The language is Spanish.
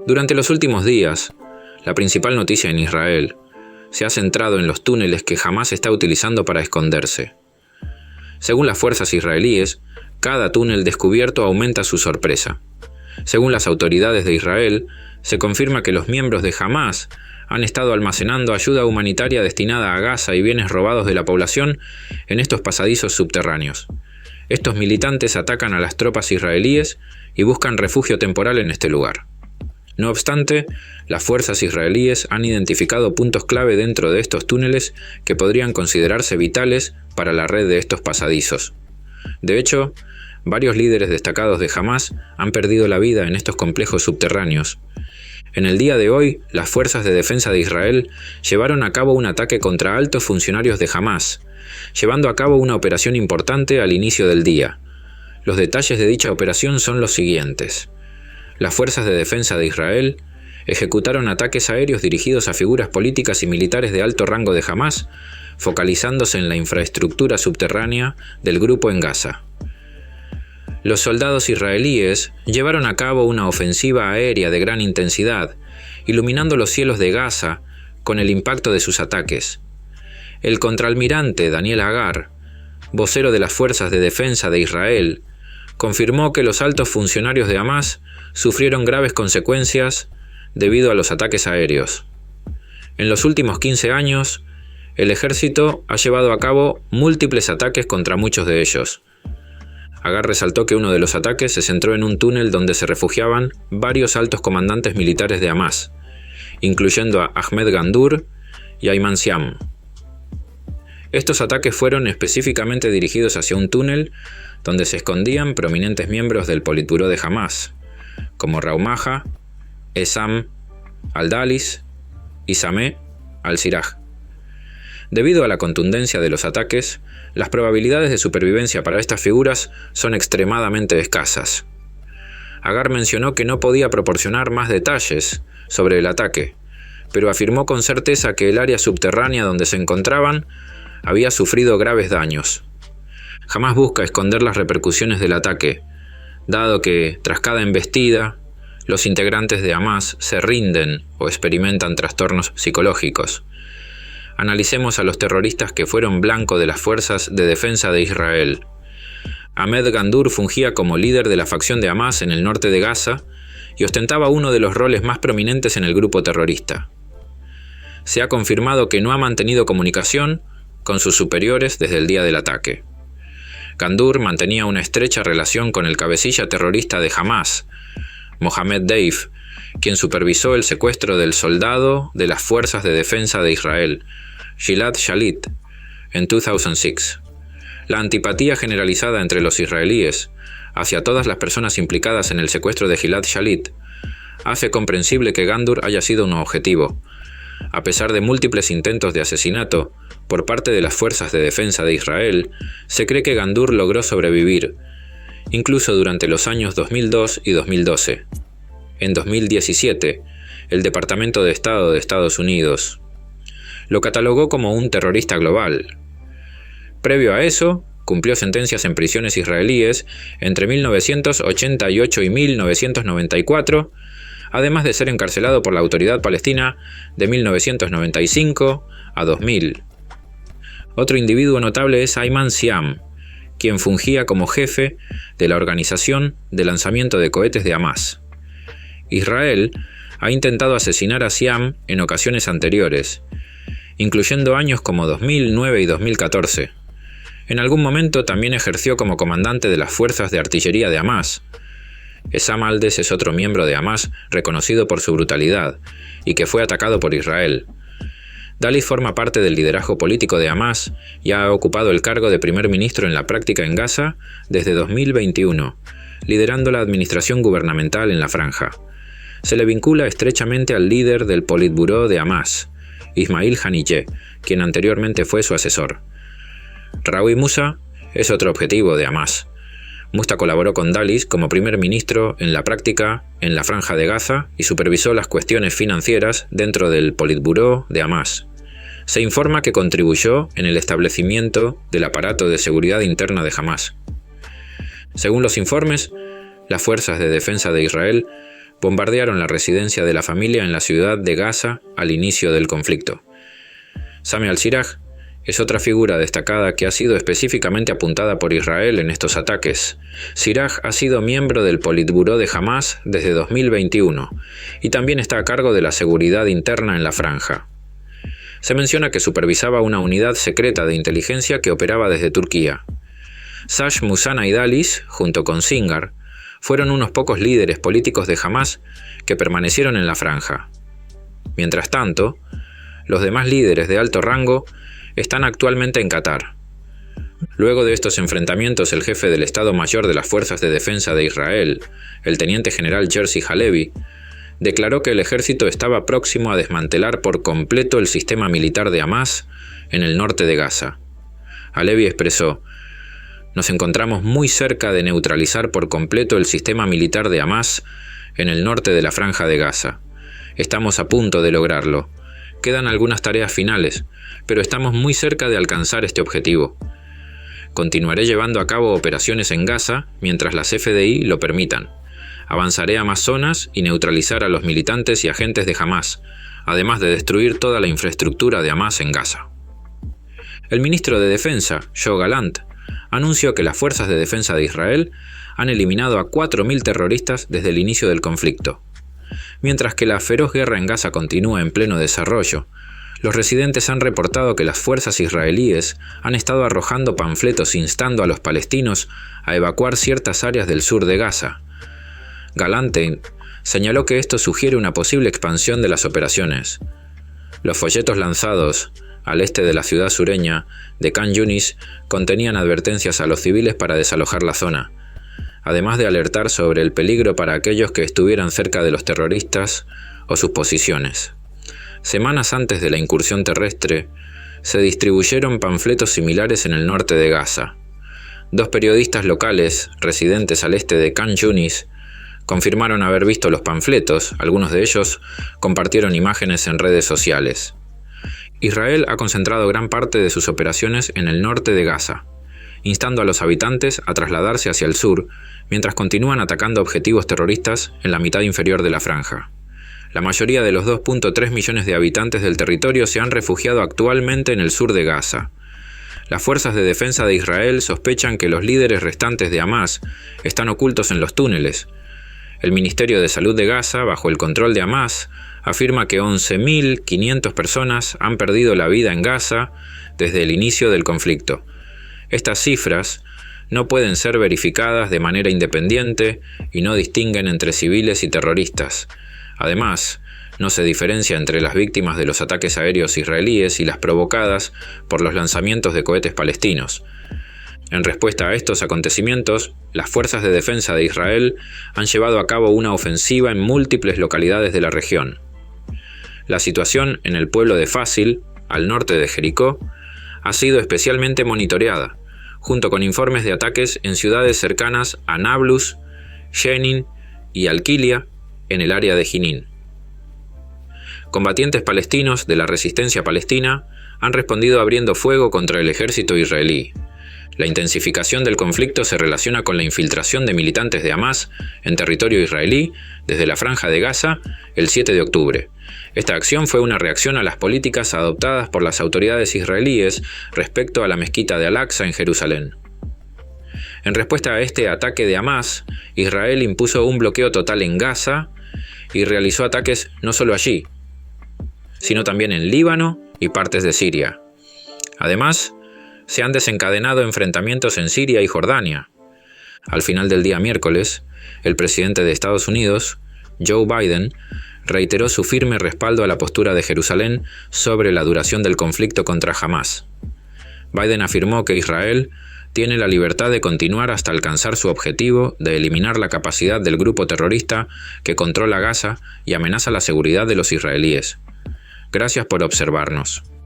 Durante los últimos días, la principal noticia en Israel se ha centrado en los túneles que Hamás está utilizando para esconderse. Según las fuerzas israelíes, cada túnel descubierto aumenta su sorpresa. Según las autoridades de Israel, se confirma que los miembros de Hamás han estado almacenando ayuda humanitaria destinada a Gaza y bienes robados de la población en estos pasadizos subterráneos. Estos militantes atacan a las tropas israelíes y buscan refugio temporal en este lugar. No obstante, las fuerzas israelíes han identificado puntos clave dentro de estos túneles que podrían considerarse vitales para la red de estos pasadizos. De hecho, varios líderes destacados de Hamás han perdido la vida en estos complejos subterráneos. En el día de hoy, las fuerzas de defensa de Israel llevaron a cabo un ataque contra altos funcionarios de Hamás, llevando a cabo una operación importante al inicio del día. Los detalles de dicha operación son los siguientes. Las fuerzas de defensa de Israel ejecutaron ataques aéreos dirigidos a figuras políticas y militares de alto rango de Hamás, focalizándose en la infraestructura subterránea del grupo en Gaza. Los soldados israelíes llevaron a cabo una ofensiva aérea de gran intensidad, iluminando los cielos de Gaza con el impacto de sus ataques. El contraalmirante Daniel Hagar, vocero de las fuerzas de defensa de Israel, confirmó que los altos funcionarios de Hamás sufrieron graves consecuencias debido a los ataques aéreos. En los últimos 15 años, el ejército ha llevado a cabo múltiples ataques contra muchos de ellos. Hagar resaltó que uno de los ataques se centró en un túnel donde se refugiaban varios altos comandantes militares de Hamás, incluyendo a Ahmed Gandur y Ayman Siam. Estos ataques fueron específicamente dirigidos hacia un túnel donde se escondían prominentes miembros del Politburó de Hamás, como Raumaha, Esam al-Dalis y Sameh al-Siraj. Debido a la contundencia de los ataques, las probabilidades de supervivencia para estas figuras son extremadamente escasas. Hagar mencionó que no podía proporcionar más detalles sobre el ataque, pero afirmó con certeza que el área subterránea donde se encontraban había sufrido graves daños. Hamás busca esconder las repercusiones del ataque, dado que, tras cada embestida, los integrantes de Hamás se rinden o experimentan trastornos psicológicos. Analicemos a los terroristas que fueron blanco de las fuerzas de defensa de Israel. Ahmed Gandur fungía como líder de la facción de Hamás en el norte de Gaza y ostentaba uno de los roles más prominentes en el grupo terrorista. Se ha confirmado que no ha mantenido comunicación con sus superiores desde el día del ataque. Gandur mantenía una estrecha relación con el cabecilla terrorista de Hamás, Mohammed Deif, quien supervisó el secuestro del soldado de las fuerzas de defensa de Israel, Gilad Shalit, en 2006. La antipatía generalizada entre los israelíes hacia todas las personas implicadas en el secuestro de Gilad Shalit hace comprensible que Gandur haya sido un objetivo. A pesar de múltiples intentos de asesinato por parte de las fuerzas de defensa de Israel, se cree que Gandur logró sobrevivir, incluso durante los años 2002 y 2012. En 2017, el Departamento de Estado de Estados Unidos lo catalogó como un terrorista global. Previo a eso, cumplió sentencias en prisiones israelíes entre 1988 y 1994, además de ser encarcelado por la Autoridad Palestina de 1995 a 2000. Otro individuo notable es Ayman Siam, quien fungía como jefe de la organización de lanzamiento de cohetes de Hamás. Israel ha intentado asesinar a Siam en ocasiones anteriores, incluyendo años como 2009 y 2014. En algún momento también ejerció como comandante de las fuerzas de artillería de Hamás. Esam Aldes es otro miembro de Hamás reconocido por su brutalidad y que fue atacado por Israel. Dalis forma parte del liderazgo político de Hamás y ha ocupado el cargo de primer ministro en la práctica en Gaza desde 2021, liderando la administración gubernamental en la franja. Se le vincula estrechamente al líder del Politburó de Hamás, Ismail Haniyeh, quien anteriormente fue su asesor. Rawi Musa es otro objetivo de Hamás. Musa colaboró con Dalis como primer ministro en la práctica en la franja de Gaza y supervisó las cuestiones financieras dentro del Politburó de Hamás. Se informa que contribuyó en el establecimiento del aparato de seguridad interna de Hamás. Según los informes, las fuerzas de defensa de Israel bombardearon la residencia de la familia en la ciudad de Gaza al inicio del conflicto. Sami al-Siraj es otra figura destacada que ha sido específicamente apuntada por Israel en estos ataques. Siraj ha sido miembro del Politburó de Hamás desde 2021 y también está a cargo de la seguridad interna en la franja. Se menciona que supervisaba una unidad secreta de inteligencia que operaba desde Turquía. Sash Musana y Dalis, junto con Singar, fueron unos pocos líderes políticos de Hamás que permanecieron en la franja. Mientras tanto, los demás líderes de alto rango están actualmente en Qatar. Luego de estos enfrentamientos, el jefe del Estado Mayor de las Fuerzas de Defensa de Israel, el teniente general Herzi Halevi, declaró que el ejército estaba próximo a desmantelar por completo el sistema militar de Hamás en el norte de Gaza. Halevi expresó: "Nos encontramos muy cerca de neutralizar por completo el sistema militar de Hamás en el norte de la franja de Gaza. Estamos a punto de lograrlo. Quedan algunas tareas finales, pero estamos muy cerca de alcanzar este objetivo. Continuaré llevando a cabo operaciones en Gaza mientras las FDI lo permitan. Avanzaré a más zonas y neutralizar a los militantes y agentes de Hamás, además de destruir toda la infraestructura de Hamás en Gaza". El ministro de Defensa, Yoav Gallant, anunció que las fuerzas de defensa de Israel han eliminado a 4.000 terroristas desde el inicio del conflicto. Mientras que la feroz guerra en Gaza continúa en pleno desarrollo, los residentes han reportado que las fuerzas israelíes han estado arrojando panfletos instando a los palestinos a evacuar ciertas áreas del sur de Gaza. Gallant señaló que esto sugiere una posible expansión de las operaciones. Los folletos lanzados al este de la ciudad sureña de Khan Yunis contenían advertencias a los civiles para desalojar la zona, además de alertar sobre el peligro para aquellos que estuvieran cerca de los terroristas o sus posiciones. Semanas antes de la incursión terrestre, se distribuyeron panfletos similares en el norte de Gaza. 2 periodistas locales, residentes al este de Khan Yunis, confirmaron haber visto los panfletos. Algunos de ellos compartieron imágenes en redes sociales. Israel ha concentrado gran parte de sus operaciones en el norte de Gaza, instando a los habitantes a trasladarse hacia el sur, mientras continúan atacando objetivos terroristas en la mitad inferior de la franja. La mayoría de los 2.3 millones de habitantes del territorio se han refugiado actualmente en el sur de Gaza. Las fuerzas de defensa de Israel sospechan que los líderes restantes de Hamás están ocultos en los túneles. El Ministerio de Salud de Gaza, bajo el control de Hamás, afirma que 11.500 personas han perdido la vida en Gaza desde el inicio del conflicto. Estas cifras no pueden ser verificadas de manera independiente y no distinguen entre civiles y terroristas. Además, no se diferencia entre las víctimas de los ataques aéreos israelíes y las provocadas por los lanzamientos de cohetes palestinos. En respuesta a estos acontecimientos, las fuerzas de defensa de Israel han llevado a cabo una ofensiva en múltiples localidades de la región. La situación en el pueblo de Fasil, al norte de Jericó, ha sido especialmente monitoreada, junto con informes de ataques en ciudades cercanas a Nablus, Jenin y Al-Qilia, en el área de Jenin. Combatientes palestinos de la resistencia palestina han respondido abriendo fuego contra el ejército israelí. La intensificación del conflicto se relaciona con la infiltración de militantes de Hamás en territorio israelí desde la Franja de Gaza el 7 de octubre. Esta acción fue una reacción a las políticas adoptadas por las autoridades israelíes respecto a la mezquita de Al-Aqsa en Jerusalén. En respuesta a este ataque de Hamás, Israel impuso un bloqueo total en Gaza y realizó ataques no solo allí, sino también en Líbano y partes de Siria. Además, se han desencadenado enfrentamientos en Siria y Jordania. Al final del día miércoles, el presidente de Estados Unidos, Joe Biden, reiteró su firme respaldo a la postura de Jerusalén sobre la duración del conflicto contra Hamás. Biden afirmó que Israel tiene la libertad de continuar hasta alcanzar su objetivo de eliminar la capacidad del grupo terrorista que controla Gaza y amenaza la seguridad de los israelíes. Gracias por observarnos.